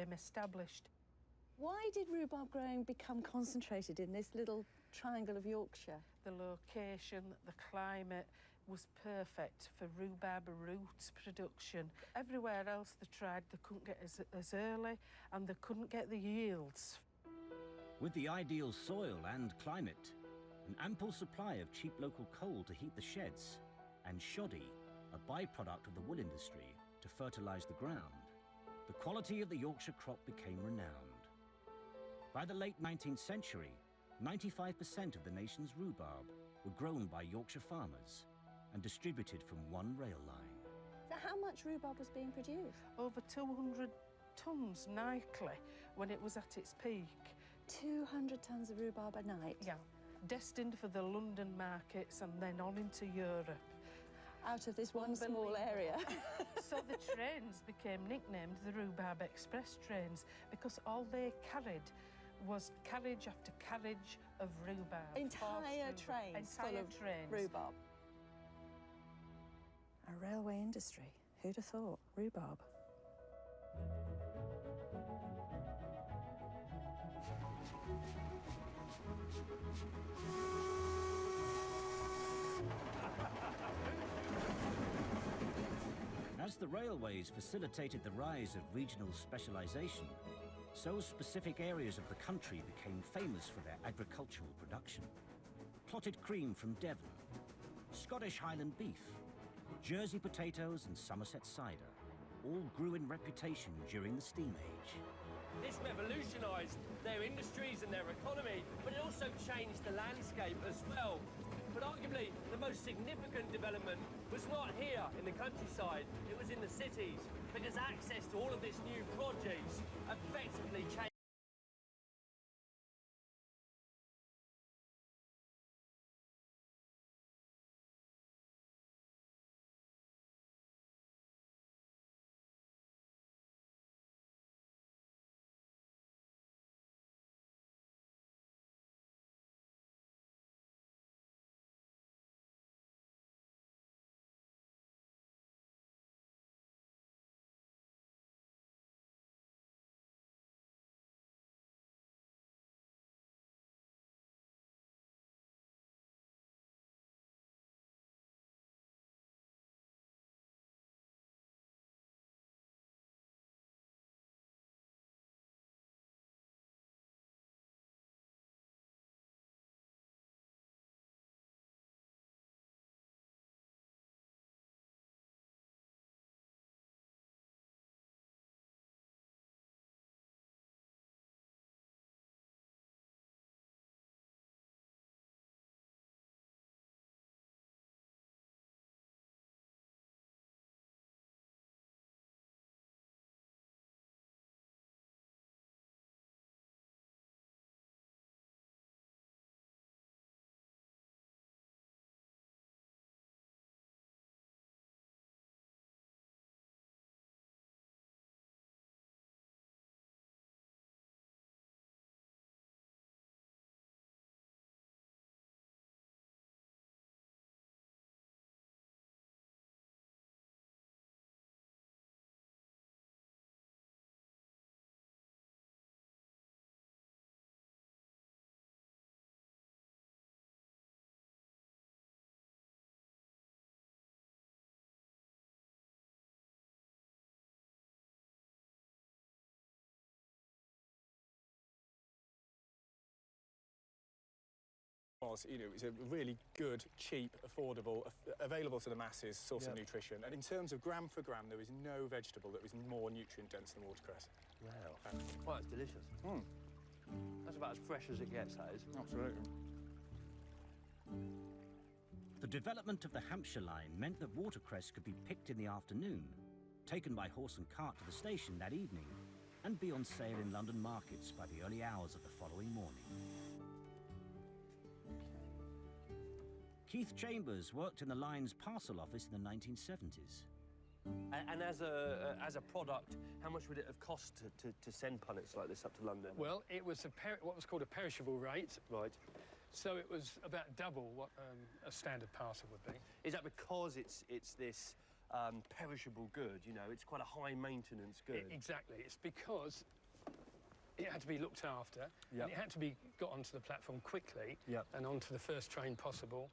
became established. Why did rhubarb growing become concentrated in this little triangle of Yorkshire? The location, the climate was perfect for rhubarb root production. Everywhere else they tried, they couldn't get as early and they couldn't get the yields. With the ideal soil and climate, an ample supply of cheap local coal to heat the sheds, and shoddy, a byproduct of the wool industry, to fertilise the ground, the quality of the Yorkshire crop became renowned. By the late 19th century, 95% of the nation's rhubarb were grown by Yorkshire farmers and distributed from one rail line. So how much rhubarb was being produced? Over 200 tonnes nightly when it was at its peak. 200 tonnes of rhubarb a night? Yeah, destined for the London markets and then on into Europe. Out of this one small area. So the trains became nicknamed the Rhubarb Express trains because all they carried was carriage after carriage of rhubarb. Entire trains full of rhubarb. A railway industry. Who'd have thought? Rhubarb. As the railways facilitated the rise of regional specialisation, so specific areas of the country became famous for their agricultural production. Clotted cream from Devon, Scottish Highland beef, Jersey potatoes and Somerset cider all grew in reputation during the steam age. This revolutionised their industries and their economy, but it also changed the landscape as well. But arguably, the most significant development was not here in the countryside, it was in the cities, because access to all of this new produce effectively changed. It's a really good, cheap, affordable, available to the masses source of nutrition. And in terms of gram for gram, there is no vegetable that is more nutrient dense than watercress. Wow. Well, it's delicious. That's about as fresh as it gets, that is. Absolutely. The development of the Hampshire line meant that watercress could be picked in the afternoon, taken by horse and cart to the station that evening, and be on sale in London markets by the early hours of the following morning. Keith Chambers worked in the line's parcel office in the 1970s. And as a product, how much would it have cost to send punnets like this up to London? Well, it was what was called a perishable rate. Right. So it was about double what a standard parcel would be. Is that because it's this perishable good, you know, it's quite a high-maintenance good? Exactly. It's because it had to be looked after, Yep. and it had to be got onto the platform quickly Yep. and onto the first train possible.